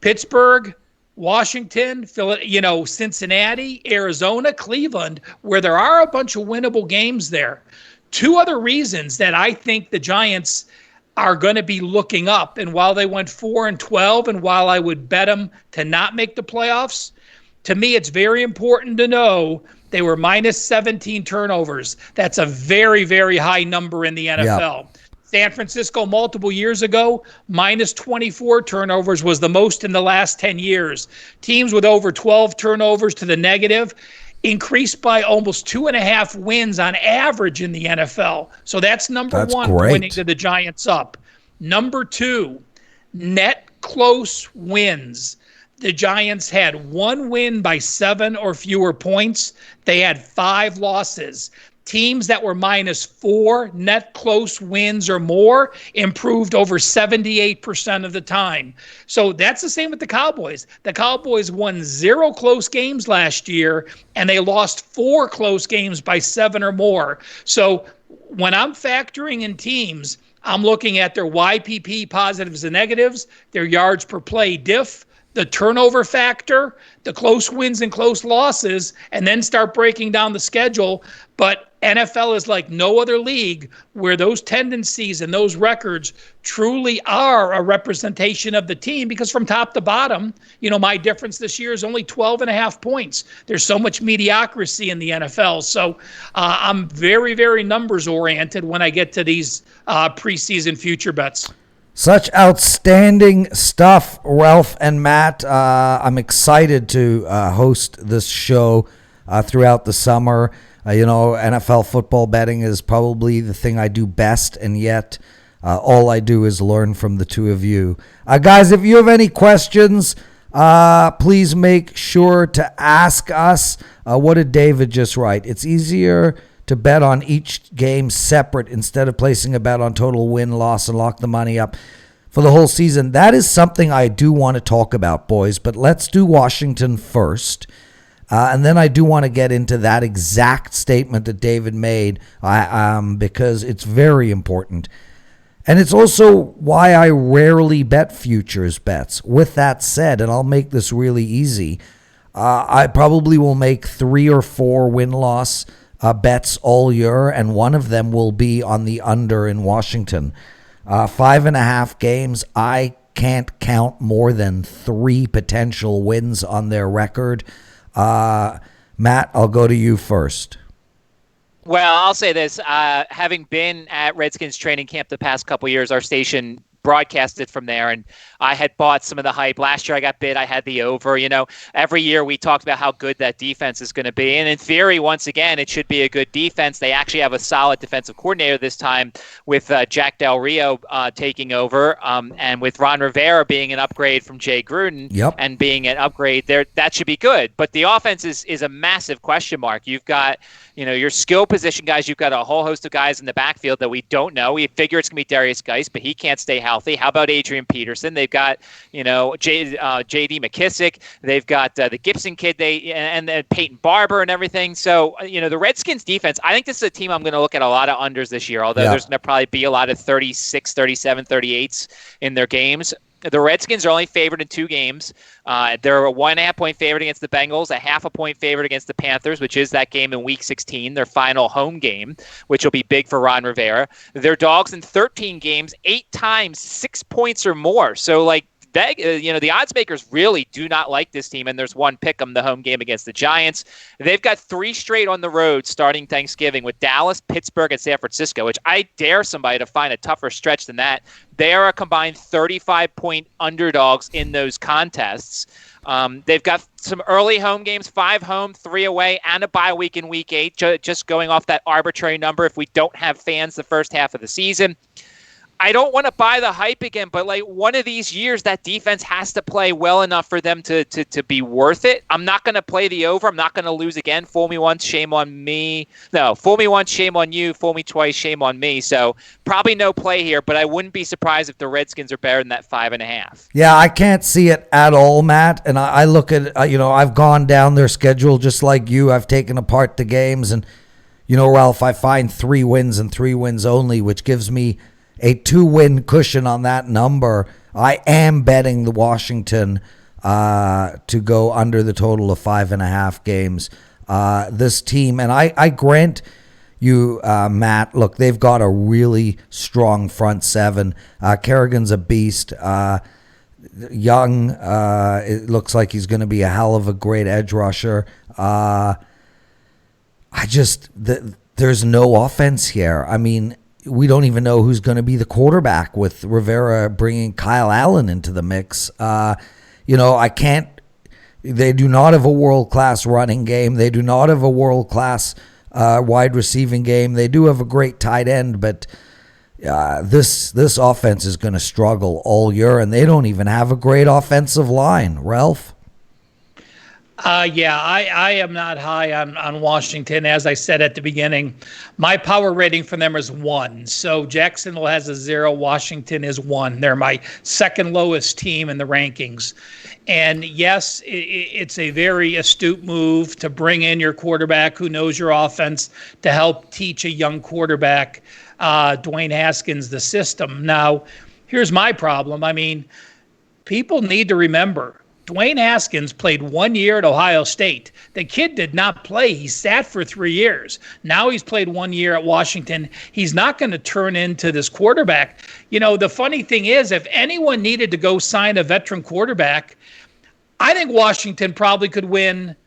Pittsburgh, Washington, Cincinnati, Arizona, Cleveland, where there are a bunch of winnable games there. 2 other reasons that I think the Giants are going to be looking up. And while they went 4-12, and while I would bet them to not make the playoffs, to me, it's very important to know they were minus 17 turnovers. That's a very, very high number in the NFL. Yep. San Francisco multiple years ago, minus 24 turnovers was the most in the last 10 years. Teams with over 12 turnovers to the negative increased by almost 2.5 wins on average in the NFL. So that's number 1, pointing to the Giants up. Number 2, net close wins. The Giants had 1 win by 7 or fewer points. They had 5 losses. Teams that were minus 4 net close wins or more improved over 78% of the time. So that's the same with the Cowboys. The Cowboys won 0 close games last year, and they lost 4 close games by 7 or more. So when I'm factoring in teams, I'm looking at their YPP positives and negatives, their yards per play diff, the turnover factor, the close wins and close losses, and then start breaking down the schedule. But NFL is like no other league where those tendencies and those records truly are a representation of the team, because from top to bottom, my difference this year is only 12.5 points. There's so much mediocrity in the NFL. So I'm very, very numbers oriented when I get to these preseason future bets. Such outstanding stuff, Ralph and Matt. I'm excited to host this show throughout the summer. NFL football betting is probably the thing I do best, and yet all I do is learn from the 2 of you. Guys, if you have any questions, please make sure to ask us. What did David just write? It's easier to bet on each game separate instead of placing a bet on total win-loss and lock the money up for the whole season. That is something I do want to talk about, boys, but let's do Washington first. And then I do want to get into that exact statement that David made because it's very important. And it's also why I rarely bet futures bets. With that said, and I'll make this really easy, I probably will make 3 or 4 win-loss bets all year, and one of them will be on the under in Washington. 5.5 games, I can't count more than 3 potential wins on their record. Matt, I'll go to you first. Well, I'll say this. Having been at Redskins training camp the past couple years, our station broadcasted from there, and I had bought some of the hype. Last year I got bid. I had the over. Every year we talked about how good that defense is going to be. And in theory, once again, it should be a good defense. They actually have a solid defensive coordinator this time with Jack Del Rio taking over, and with Ron Rivera being an upgrade from Jay Gruden and being an upgrade there, that should be good. But the offense is a massive question mark. You've got your skill position guys. You've got a whole host of guys in the backfield that we don't know. We figure it's going to be Darius Geis, but he can't stay healthy. How about Adrian Peterson? They've got, J.D. McKissick. They've got the Gibson kid. And then Peyton Barber and everything. So, the Redskins defense, I think this is a team I'm going to look at a lot of unders this year, although there's going to probably be a lot of 36, 37, 38s in their games. The Redskins are only favored in 2 games. They're a 1.5-point favorite against the Bengals, a 0.5-point favorite against the Panthers, which is that game in Week 16, their final home game, which will be big for Ron Rivera. They're dogs in 13 games, 8 times, 6 points or more. So, the odds makers really do not like this team, and there's one pick 'em, the home game against the Giants. They've got 3 straight on the road starting Thanksgiving with Dallas, Pittsburgh, and San Francisco, which I dare somebody to find a tougher stretch than that. They are a combined 35-point underdogs in those contests. They've got some early home games, 5 home, 3 away, and a bye week in Week 8, just going off that arbitrary number if we don't have fans the first half of the season. I don't want to buy the hype again, but one of these years, that defense has to play well enough for them to be worth it. I'm not going to play the over. I'm not going to lose again. Fool me once, shame on me. No, fool me once, shame on you. Fool me twice, shame on me. So probably no play here, but I wouldn't be surprised if the Redskins are better than that 5.5. Yeah, I can't see it at all, Matt. And I look at, I've gone down their schedule just like you. I've taken apart the games. And, Ralph, I find 3 wins and 3 wins only, which gives me a 2-win cushion on that number. I am betting the Washington to go under the total of 5.5 games. This team, and I grant you, Matt, look, they've got a really strong front 7. Kerrigan's a beast. Young, it looks like he's going to be a hell of a great edge rusher. There's no offense here. I mean, we don't even know who's going to be the quarterback with Rivera bringing Kyle Allen into the mix. They do not have a world-class running game. They do not have a world-class wide receiving game. They do have a great tight end, but this offense is going to struggle all year, and they don't even have a great offensive line. Ralph? I am not high on Washington. As I said at the beginning, my power rating for them is 1. So Jacksonville has a 0. Washington is 1. They're my second lowest team in the rankings. And yes, it's a very astute move to bring in your quarterback who knows your offense to help teach a young quarterback, Dwayne Haskins, the system. Now, here's my problem. I mean, people need to remember, Dwayne Haskins played 1 year at Ohio State. The kid did not play. He sat for 3 years. Now he's played 1 year at Washington. He's not going to turn into this quarterback. The funny thing is, if anyone needed to go sign a veteran quarterback, I think Washington probably could win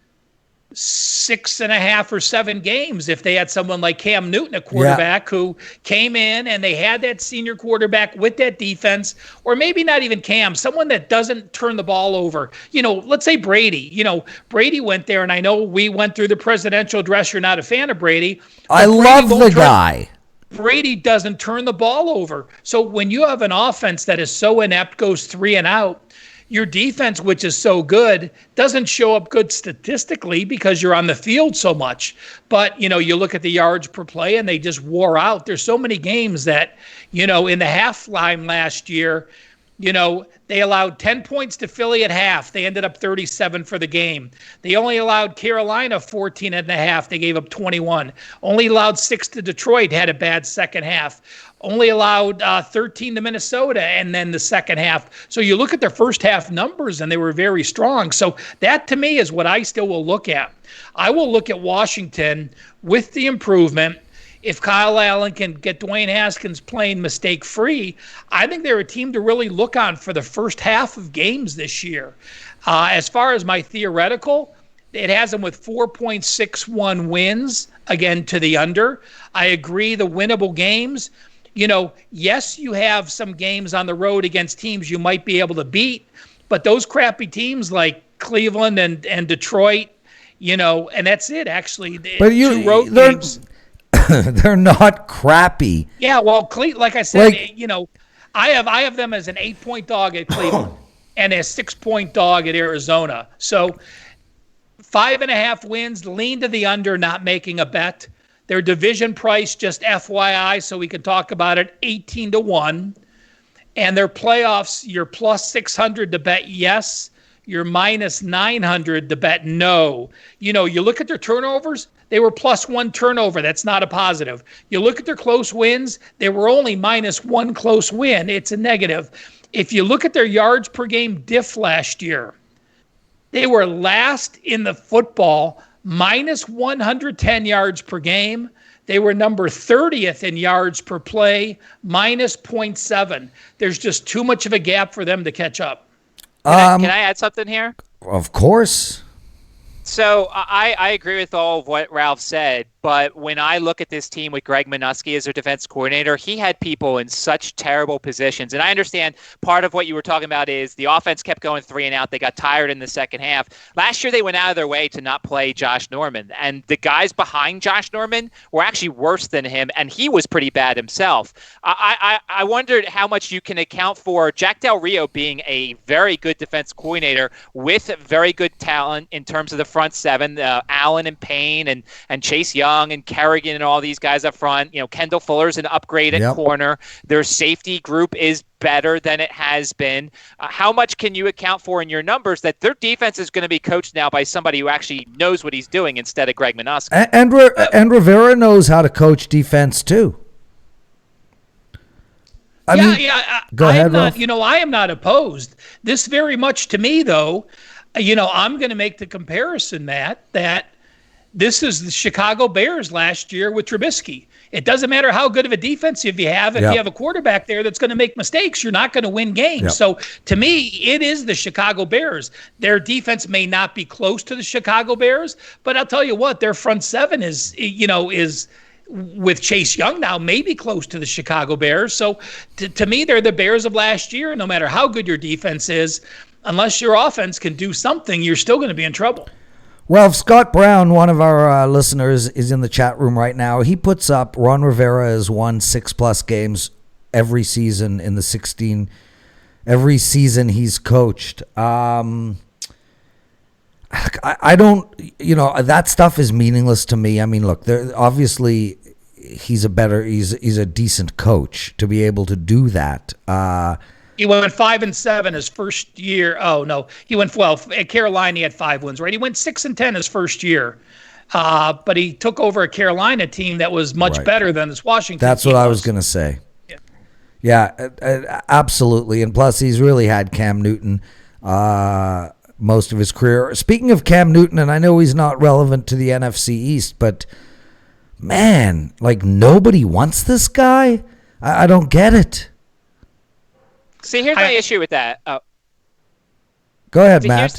6.5 or 7 games if they had someone like Cam Newton, a quarterback who came in and they had that senior quarterback with that defense, or maybe not even Cam, someone that doesn't turn the ball over. Let's say Brady. Brady went there, and I know we went through the presidential address. You're not a fan of Brady. I love the guy. Brady doesn't turn the ball over. So when you have an offense that is so inept, goes 3 and out, your defense, which is so good, doesn't show up good statistically because you're on the field so much. But, you look at the yards per play and they just wore out. There's so many games that, in the half line last year, they allowed 10 points to Philly at half. They ended up 37 for the game. They only allowed Carolina 14.5. They gave up 21. Only allowed 6 to Detroit, had a bad second half. Only allowed 13 to Minnesota, and then the second half. So you look at their first half numbers, and they were very strong. So that, to me, is what I still will look at. I will look at Washington with the improvement. If Kyle Allen can get Dwayne Haskins playing mistake-free, I think they're a team to really look on for the first half of games this year. As far as my theoretical, It has them with 4.61 wins, again, to the under. I agree, the winnable games. Yes, you have some games on the road against teams you might be able to beat, but those crappy teams like Cleveland and Detroit, and that's it, actually. But two road games. They're not crappy. Yeah, well, like I said, I have them as an 8-point dog at Cleveland and a 6-point dog at Arizona. So 5.5 wins, lean to the under, not making a bet. Their division price, just FYI, so we can talk about it, 18-1. And their playoffs, you're plus 600 to bet yes. You're minus 900 to bet no. You look at their turnovers, they were plus 1 turnover. That's not a positive. You look at their close wins, they were only minus 1 close win. It's a negative. If you look at their yards per game diff last year, they were last in the football, minus 110 yards per game. They were number 30th in yards per play, minus 0.7. There's just too much of a gap for them to catch up. Can I add something here? Of course. So I agree with all of what Ralph said, but when I look at this team with Greg Minuski as their defense coordinator, he had people in such terrible positions. And I understand part of what you were talking about is the offense kept going 3 and out. They got tired in the second half. Last year, they went out of their way to not play Josh Norman. And the guys behind Josh Norman were actually worse than him, and he was pretty bad himself. I wondered how much you can account for Jack Del Rio being a very good defense coordinator with very good talent in terms of the front seven, Allen and Payne and Chase Young and Kerrigan and all these guys up front. Kendall Fuller's an upgrade at corner. Their safety group is better than it has been. How much can you account for in your numbers that their defense is going to be coached now by somebody who actually knows what he's doing instead of Greg Minuski? And Rivera knows how to coach defense too. Go ahead, Ralph. I am not opposed. This very much to me, though, I'm going to make the comparison, Matt, that this is the Chicago Bears last year with Trubisky. It doesn't matter how good of a defense you have. If you have a quarterback there that's going to make mistakes, you're not going to win games. Yep. So to me, it is the Chicago Bears. Their defense may not be close to the Chicago Bears, but I'll tell you what, their front seven is with Chase Young now maybe close to the Chicago Bears. So to me, they're the Bears of last year. No matter how good your defense is, unless your offense can do something, you're still going to be in trouble. Well, if Scott Brown, one of our listeners, is in the chat room right now, he puts up Ron Rivera has won 6+ games every season in the 16. Every season he's coached. I don't, that stuff is meaningless to me. I mean, look, obviously he's a decent coach to be able to do that. He went 5-7 his first year. Oh no, he went at Carolina. He had 5 wins, right? He went 6-10 his first year, but he took over a Carolina team that was much better than this Washington. That's team what I was going to say. Yeah, absolutely. And plus, he's really had Cam Newton most of his career. Speaking of Cam Newton, and I know he's not relevant to the NFC East, but man, nobody wants this guy. I don't get it. See, here's my issue with that. Go ahead, Matt. Here's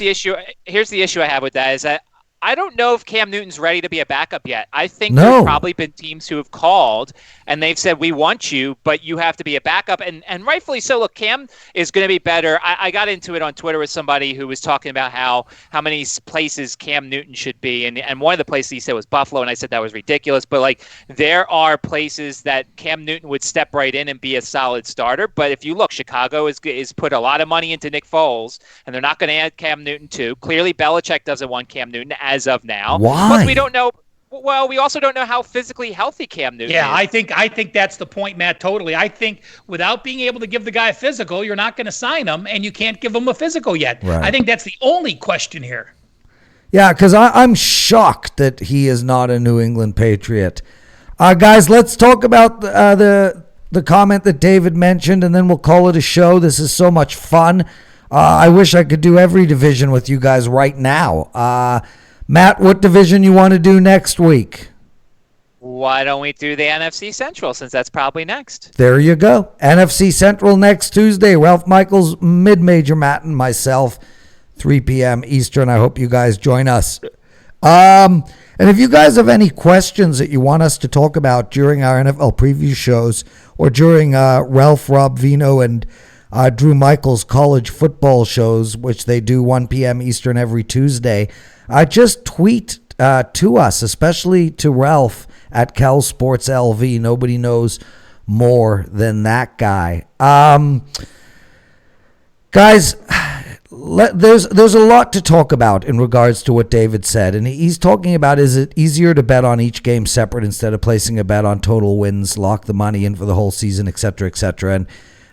the issue I have with that is that I don't know if Cam Newton's ready to be a backup yet. I think there's probably been teams who have called and they've said, we want you, but you have to be a backup. And rightfully so. Look, Cam is going to be better. I got into it on Twitter with somebody who was talking about how many places Cam Newton should be. And one of the places he said was Buffalo. And I said that was ridiculous. But there are places that Cam Newton would step right in and be a solid starter. But if you look, Chicago is put a lot of money into Nick Foles, and they're not going to add Cam Newton too. Clearly, Belichick doesn't want Cam Newton as of now. Why? Plus, we don't know. Well, we also don't know how physically healthy Cam Newton is. I think that's the point, Matt, totally. I think without being able to give the guy a physical, you're not going to sign him, and you can't give him a physical yet. Right. I think that's the only question here. Yeah, because I'm shocked that he is not a New England Patriot. Guys, let's talk about the comment that David mentioned, and then we'll call it a show. This is so much fun. I wish I could do every division with you guys right now. Matt, what division you want to do next week? Why don't we do the NFC Central, since that's probably next? There you go. NFC Central next Tuesday. Ralph Michaels, Mid-Major Matt, and myself, 3 p.m. Eastern. I hope you guys join us. And if you guys have any questions that you want us to talk about during our NFL preview shows or during Ralph, Rob, Vino, and Drew Michaels' college football shows, which they do 1 p.m. Eastern every Tuesday, just tweet to us, especially to Ralph at Cal Sports LV. Nobody knows more than that guy. Guys, there's a lot to talk about in regards to what David said, and he's talking about, is it easier to bet on each game separate instead of placing a bet on total wins, lock the money in for the whole season, etc., etc. And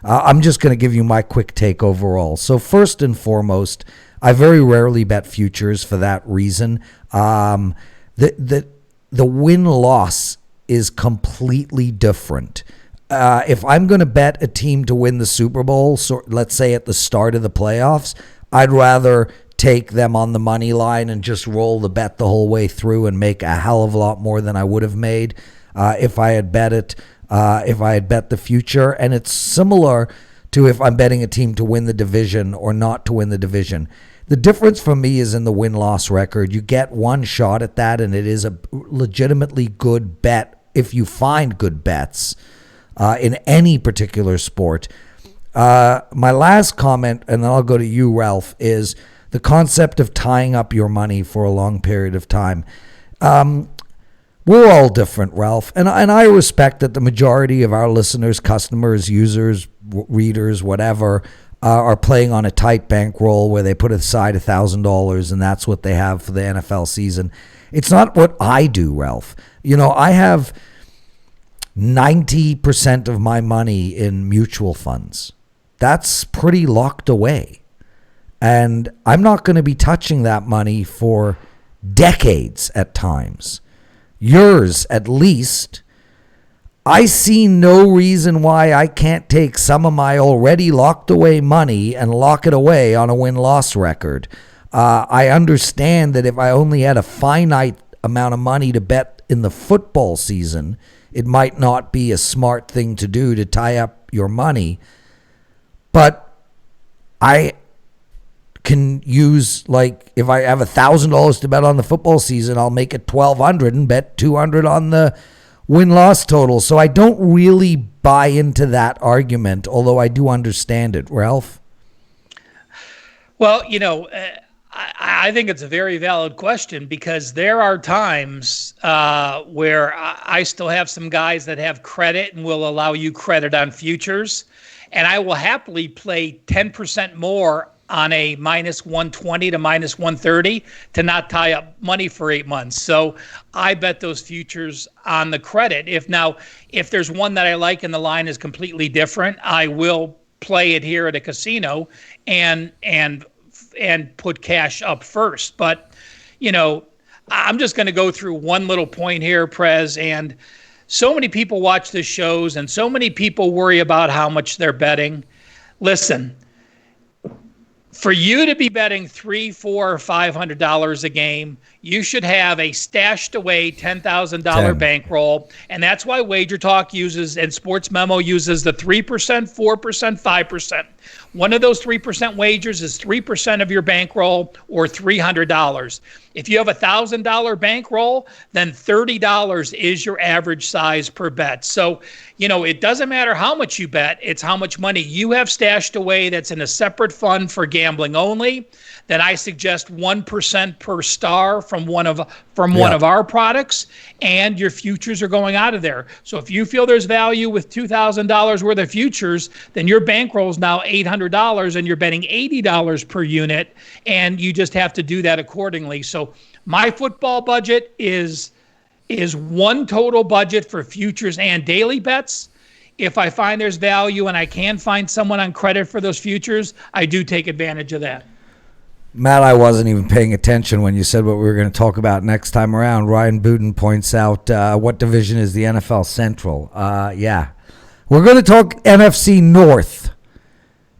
I'm just going to give you my quick take overall. So first and foremost, I very rarely bet futures for that reason. The win-loss is completely different. If I'm going to bet a team to win the Super Bowl, so let's say at the start of the playoffs, I'd rather take them on the money line and just roll the bet the whole way through and make a hell of a lot more than I would have made if I had bet it. If I had bet the future. And it's similar to if I'm betting a team to win the division or not to win the division. The difference for me is in the win-loss record. You get one shot at that, and it is a legitimately good bet if you find good bets in any particular sport. My last comment, and then I'll go to you, Ralph, is the concept of tying up your money for a long period of time. We're all different, Ralph, and I respect that the majority of our listeners, customers, users, readers, whatever, are playing on a tight bankroll where they put aside $1,000 and that's what they have for the NFL season. It's not what I do, Ralph. You know, I have 90% of my money in mutual funds. That's pretty locked away. And I'm not going to be touching that money for decades at times. Yours, at least. I see no reason why I can't take some of my already locked away money and lock it away on a win-loss record. I understand that if I only had a finite amount of money to bet in the football season, it might not be a smart thing to do to tie up your money. But I can use, like, if I have $1,000 to bet on the football season, I'll make it $1,200 and bet $200 on the win-loss total. So I don't really buy into that argument, although I do understand it. Ralph? Well, you know, I think it's a very valid question because there are times where I still have some guys that have credit and will allow you credit on futures, and I will happily play 10% more on a minus 120 to minus 130 to not tie up money for 8 months. So I bet those futures on the credit. If there's one that I like and the line is completely different, I will play it here at a casino and put cash up first. But, you know, I'm just going to go through one little point here, Prez, and so many people watch the shows and so many people worry about how much they're betting. Listen, for you to be betting $300, $400, or $500 a game, you should have a stashed away $10,000 bankroll, and that's why WagerTalk uses and Sports Memo uses the 3%, 4%, 5%. One of those 3% wagers is 3% of your bankroll or $300. If you have $1,000 bankroll, then $30 is your average size per bet. So, you know, it doesn't matter how much you bet, it's how much money you have stashed away that's in a separate fund for gambling only. Then I suggest 1% per star from one of our products, and your futures are going out of there. So if you feel there's value with $2,000 worth of futures, then your bankroll is now $800 and you're betting $80 per unit, and you just have to do that accordingly. So my football budget is one total budget for futures and daily bets. If I find there's value and I can find someone on credit for those futures, I do take advantage of that. Matt, I wasn't even paying attention when you said what we were going to talk about next time around. Ryan Booten points out what division is the NFL Central. Yeah. We're going to talk NFC North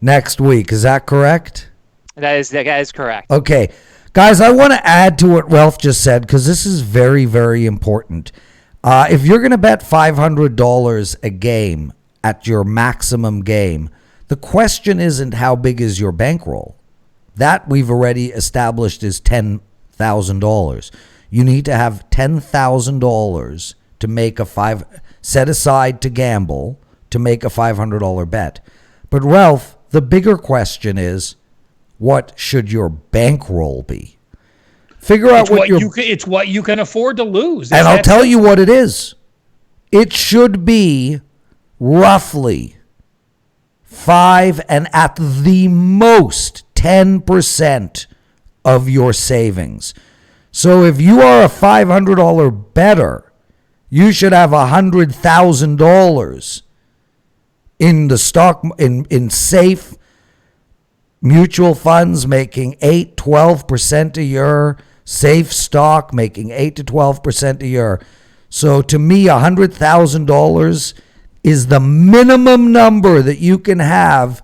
next week. Is that correct? That is correct. Okay. Guys, I want to add to what Ralph just said because this is very, very important. If you're going to bet $500 a game at your maximum game, the question isn't how big is your bankroll. That we've already established is $10,000. you need to have $10,000 to make set aside to gamble to make a $500 bet. But Ralph, the bigger question is, what should your bankroll be? Figure out it's what you can afford to lose. And I'll tell you what it is. It should be roughly 5 and at the most 10% of your savings. So if you are a $500 bettor, you should have $100,000 in the stock, in safe mutual funds making 8-12% a year, safe stock making 8 to 12% a year. So to me, $100,000 is the minimum number that you can have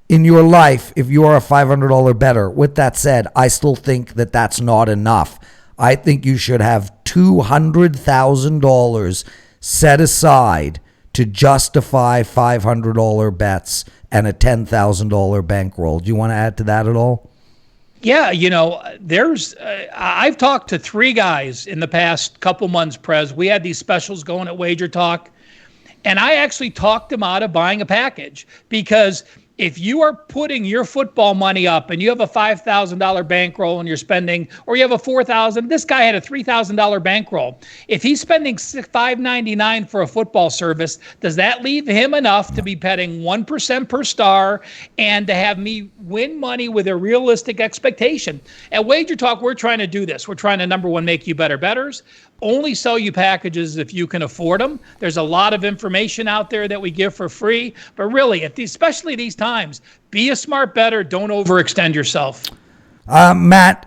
in your life if you are a $500 bettor. With that said, I still think that that's not enough. I think you should have $200,000 set aside to justify $500 bets and a $10,000 bankroll. Do you want to add to that at all? Yeah, I've talked to 3 guys in the past couple months, Prez. We had these specials going at WagerTalk, and I actually talked them out of buying a package, because if you are putting your football money up and you have a $5,000 bankroll and you're spending, or you have a $4,000, this guy had a $3,000 bankroll. If he's spending $5.99 for a football service, does that leave him enough to be betting 1% per star and to have me win money with a realistic expectation? At WagerTalk, we're trying to do this. We're trying to, number one, make you better bettors. Only sell you packages if you can afford them. There's a lot of information out there that we give for free, but really, especially these times, be a smart bettor. Don't overextend yourself. Matt,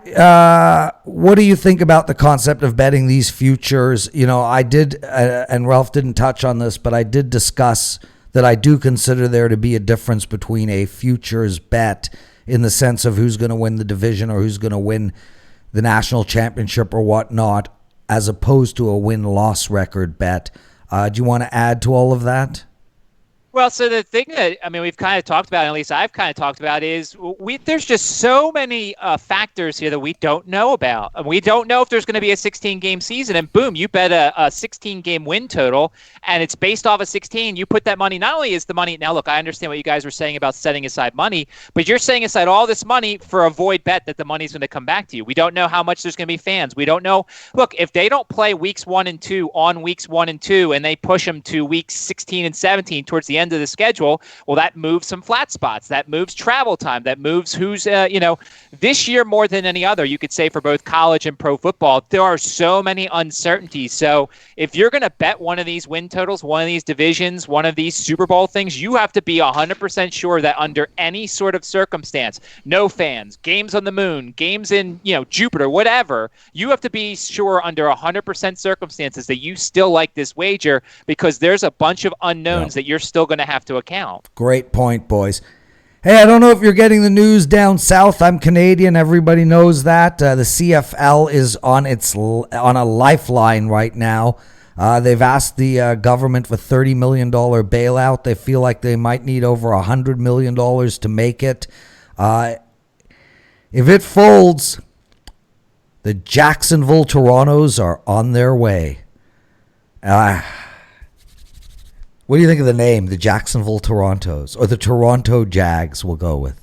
what do you think about the concept of betting these futures? I did, and Ralph didn't touch on this, but I did discuss that I do consider there to be a difference between a futures bet in the sense of who's going to win the division or who's going to win the national championship or whatnot, as opposed to a win-loss record bet. Do you want to add to all of that? Well, so the thing that, we've kind of talked about, at least I've kind of talked about, is there's just so many factors here that we don't know about. We don't know if there's going to be a 16-game season, and boom, you bet a 16-game win total, and it's based off of 16. You put that money, not only is the money, now look, I understand what you guys were saying about setting aside money, but you're setting aside all this money for a void bet that the money's going to come back to you. We don't know how much there's going to be fans. We don't know. Look, if they don't play weeks 1 and 2 on weeks 1 and 2, and they push them to weeks 16 and 17 towards the end of the schedule, well, that moves some flat spots, that moves travel time, that moves who's this year more than any other, you could say, for both college and pro football, there are so many uncertainties. So if you're going to bet one of these win totals, one of these divisions, one of these Super Bowl things, you have to be 100% sure that under any sort of circumstance, no fans, games on the moon, games in Jupiter, whatever, you have to be sure under 100% circumstances that you still like this wager, because there's a bunch of unknowns that you're still going to have to account. Great point, boys. Hey, I don't know if you're getting the news down south. I'm Canadian. Everybody knows that. The CFL is on a lifeline right now. They've asked the government for $30 million bailout. They feel like they might need over $100 million to make it. If it folds, the Jacksonville Torontos are on their way. What do you think of the name, the Jacksonville Torontos, or the Toronto Jags? We'll go with.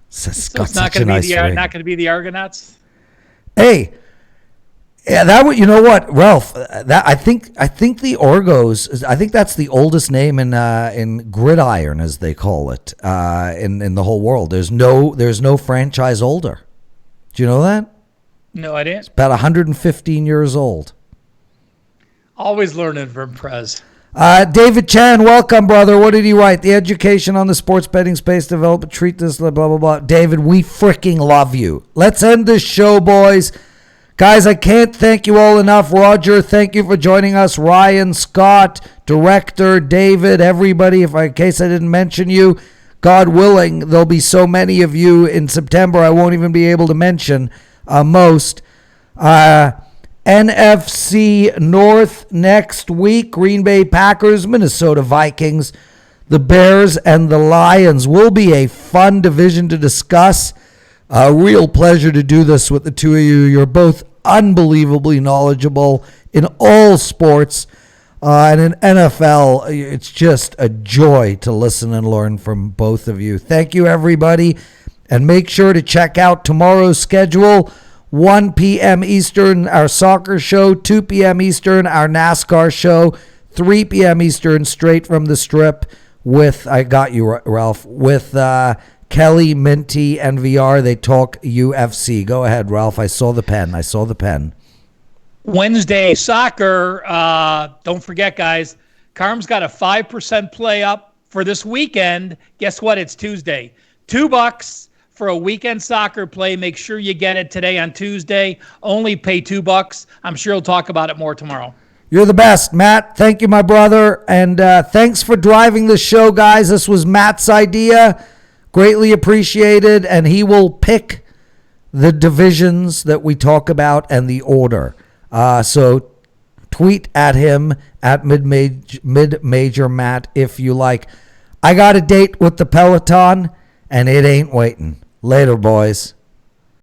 So it's not going to be the Argonauts. Hey, yeah, you know what, Ralph? I think the Orgos. I think that's the oldest name in gridiron, as they call it, in the whole world. There's no franchise older. Do you know that? No, I didn't. It's about 115 years old. Always learning from Prez. David Chan, welcome, brother. What did he write? The education on the sports betting space development, treat this, blah, blah, blah. David, we freaking love you. Let's end this show, boys. Guys, I can't thank you all enough. Roger, thank you for joining us. Ryan, Scott, Director, David, everybody. In case I didn't mention you, God willing, there'll be so many of you in September I won't even be able to mention most. NFC North next week. Green Bay Packers, Minnesota Vikings, the Bears, and the Lions will be a fun division to discuss. A real pleasure to do this with the two of you. You're both unbelievably knowledgeable in all sports. And in NFL, it's just a joy to listen and learn from both of you. Thank you, everybody. And make sure to check out tomorrow's schedule. 1 p.m. Eastern, our soccer show. 2 p.m. Eastern, our NASCAR show. 3 p.m. Eastern, straight from the strip with, I got you, Ralph, with Kelly, Minty, and VR. They talk UFC. Go ahead, Ralph. I saw the pen. Wednesday soccer. Don't forget, guys, Carm's got a 5% play up for this weekend. Guess what? It's Tuesday. $2 for a weekend soccer play. Make sure you get it today on Tuesday. Only pay $2. I'm sure he'll talk about it more tomorrow. You're the best, Matt. Thank you, my brother. And thanks for driving the show, guys. This was Matt's idea. Greatly appreciated. And he will pick the divisions that we talk about and the order. So tweet at him at mid-major Matt if you like. I got a date with the Peloton, and it ain't waiting. Later, boys.